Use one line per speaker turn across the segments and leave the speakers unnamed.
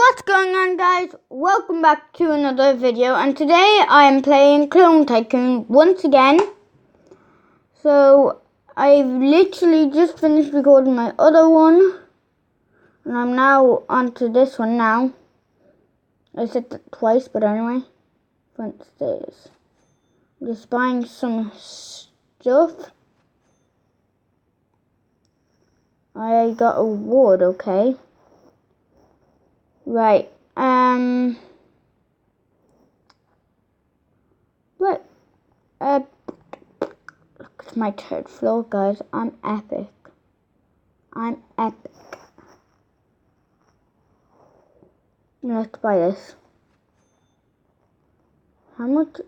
What's going on, guys? Welcome back to another video, and today I am playing Clone Tycoon once again. So I've literally just finished recording my other one, and I'm now onto this one now. I said that twice, but anyway, front stairs. I'm just buying some stuff. I got a wood, okay. Right, look at my third floor, guys. I'm epic. Let's buy this. How much?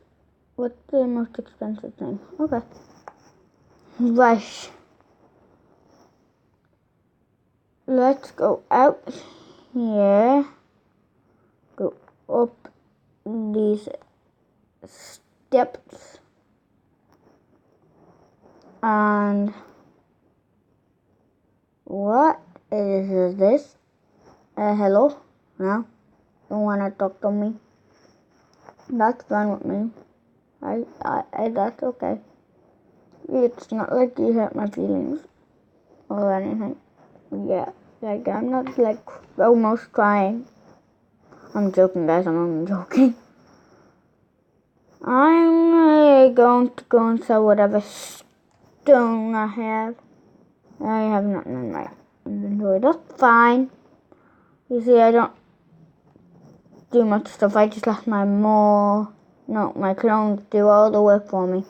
What's the most expensive thing? Okay. Right. Let's go out here. Go up these steps. And what is this? Hello? No? Don't wanna talk to me? That's fine with me. That's okay. It's not like you hurt my feelings or anything. Yeah, like I'm not like almost crying. I'm joking, guys. I'm only joking. I'm going to go and sell whatever stone I have. I have nothing in my inventory. That's fine. You see, I don't do much stuff. I just let my clones do all the work for me.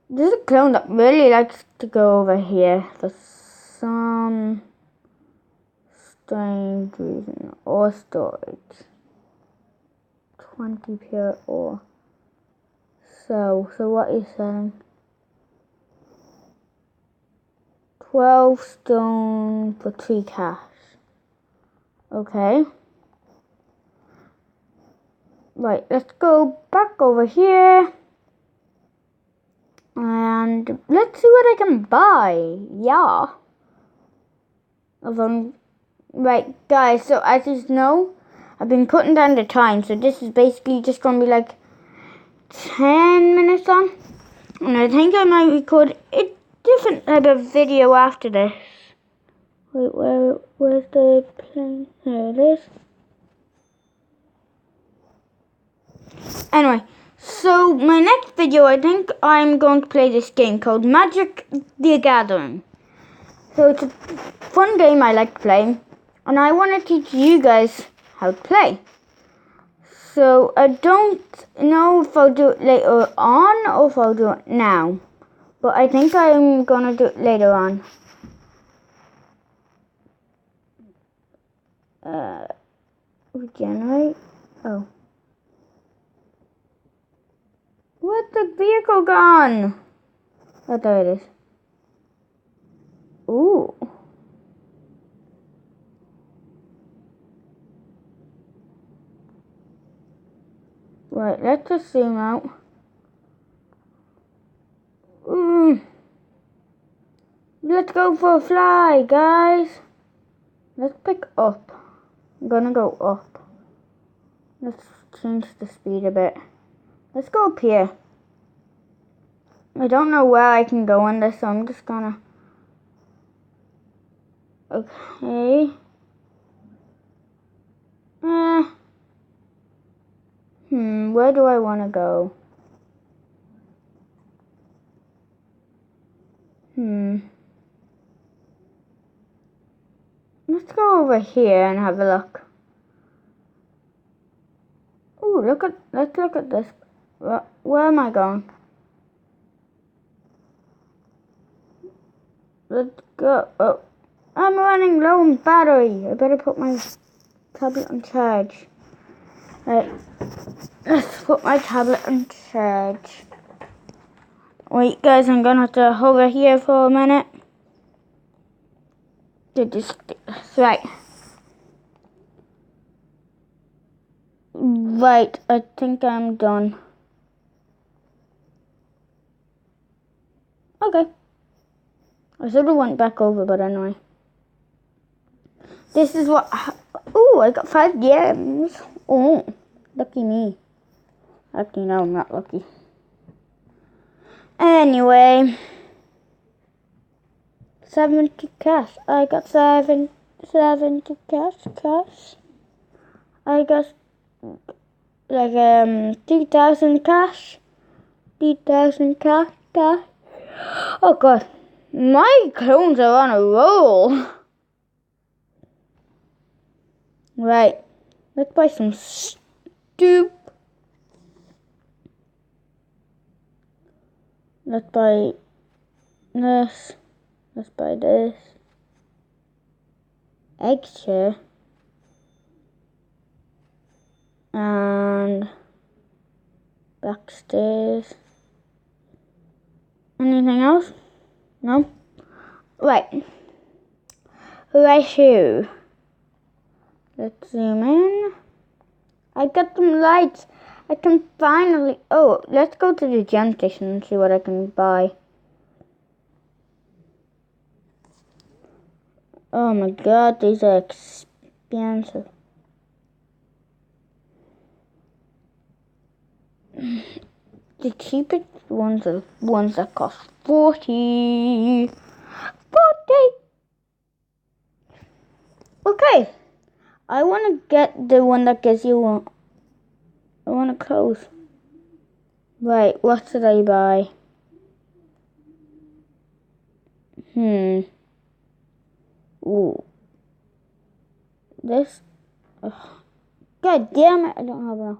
There's a clone that really likes to go over here for some strange reason. Ore storage. 20 pure ore. So what are you selling? 12 stone for 3 cash. Okay. Right, let's go back over here. And let's see what I can buy. Yeah. Right, guys, so as you know, I've been putting down the time. So this is basically just going to be like 10 minutes on. And I think I might record a different type of video after this. Wait, where's the plane? Here it is. Anyway, so my next video, I think I'm going to play this game called Magic the Gathering. So it's a fun game I like to play, and I want to teach you guys how to play. So I don't know if I'll do it later on or if I'll do it now, but I think I'm going to do it later on. Regenerate. Oh. Where's the vehicle gone? Oh, there it is. Ooh. Right, let's just zoom out. Let's go for a fly, guys. Let's pick up. I'm gonna go up. Let's change the speed a bit. Let's go up here. I don't know where I can go on this, so I'm just gonna... Okay. Where do I want to go? Let's go over here and have a look. Ooh, let's look at this. Where am I going? Let's go. Oh, I'm running low on battery. I better put my tablet on charge. Right, let's put my tablet on charge. Wait, guys, I'm gonna have to hover here for a minute. Right. Right, I think I'm done. Okay. I should have went back over, but anyway. This is what... Ooh, Oh, I got 5 gems. Oh, lucky me. Actually, no, I'm not lucky. Anyway, 70 cash. I got 70 cash. I got like 2,000 cash. 2,000 cash. Oh god, my clones are on a roll. Right, let's buy some stoop. Let's buy this. Let's buy this. Egg chair. And backstairs. Anything else? No? Right. Right here. Let's zoom in. I got some lights. I can finally... Oh, let's go to the gem station and see what I can buy. Oh my god, these are expensive. The cheapest ones are ones that cost 40. Okay. I want to get the one that gives you one. I want to close. Right, what should I buy? Ooh. This. Ugh. God damn it, I don't have enough.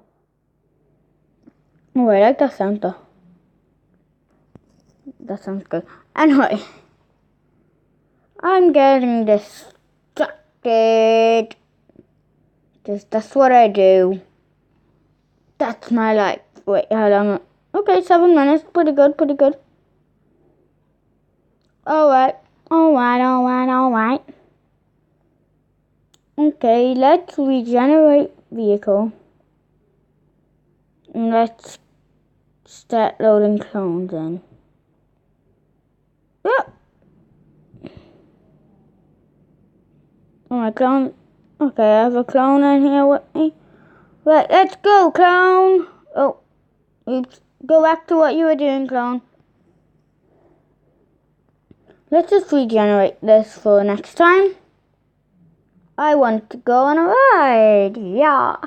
Oh, I like that sound though. That sounds good. Anyway. I'm getting distracted. That's what I do. That's my life. Wait, how long? Okay, 7 minutes. Pretty good. Alright. Okay, let's regenerate vehicle. And let's start loading clones in. Yep. Oh, my clone. Okay, I have a clone in here with me. Right, let's go, clone. Oh, oops. Go back to what you were doing, clone. Let's just regenerate this for next time. I want to go on a ride. Yeah.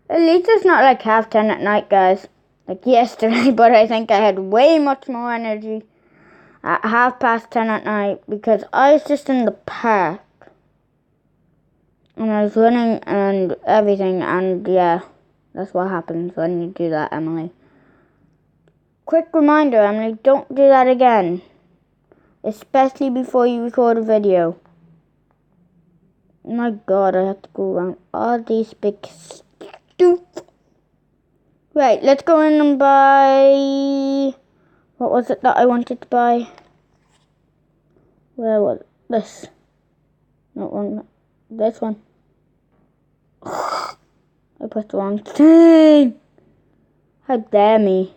At least it's not like 10:30 at night, guys. Like yesterday, but I think I had way much more energy at 10:30 at night because I was just in the park. And I was running and everything, and yeah, that's what happens when you do that, Emily. Quick reminder, Emily, don't do that again. Especially before you record a video. My god, I have to go around all these big stoop. Right, let's go in and buy... What was it that I wanted to buy? Where was this? Not one. This one. I put the wrong thing. How dare me.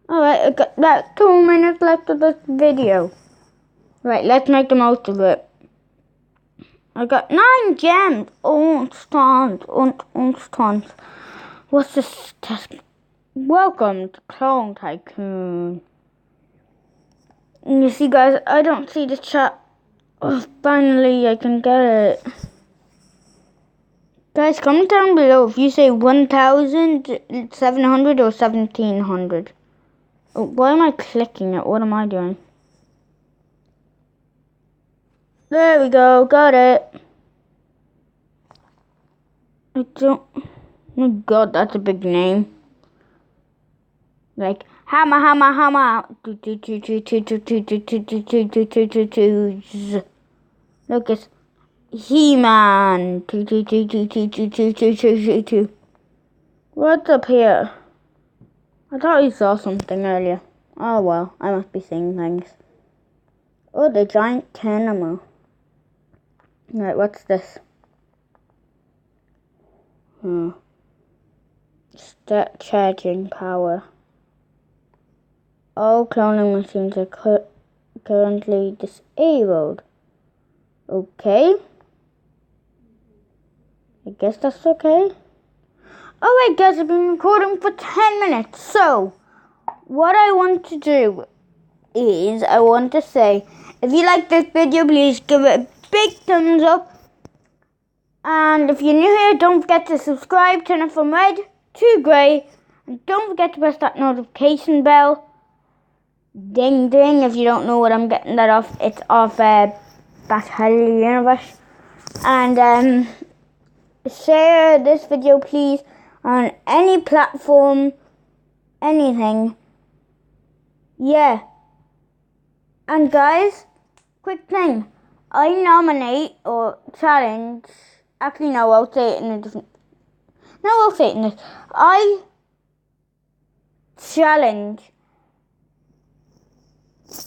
Alright, I got that 2 minutes left of this video. Right, let's make the most of it. I got 9 gems. Tons. What's this test? Welcome to Clone Tycoon. And you see, guys, I don't see the chat. Oh, finally, I can get it. Guys, comment down below if you say 1,700 or 1,700. Oh, why am I clicking it? What am I doing? There we go, got it. I don't... Oh my god, that's a big name. Like, hammer. Look, it's He-Man. What's up here? I thought you saw something earlier. Oh well, I must be seeing things. Oh, the giant animal. Right, what's this? Start charging power. All cloning machines are currently disabled. Okay. guess that's okay. Alright guys, I've been recording for 10 minutes. So, what I want to do is, I want to say, if you like this video, please give it a big thumbs up. And if you're new here, don't forget to subscribe, turn it from red to grey. And don't forget to press that notification bell. Ding ding, if you don't know what I'm getting that off, it's off Battle Universe. And share this video please on any platform, anything. Yeah. And guys, quick thing. I nominate or challenge, actually no, I'll say it in a different, no, I'll say it in this. I challenge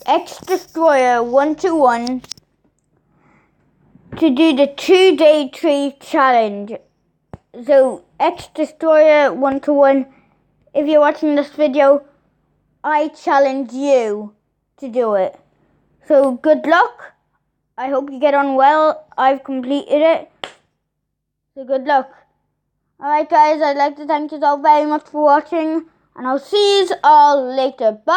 X-Destroyer 121 to do the 2-day tree challenge. So X-Destroyer 121, if you're watching this video, I challenge you to do it. So good luck. I hope you get on well. I've completed it. So good luck. Alright guys, I'd like to thank you all very much for watching. And I'll see you all later. Bye!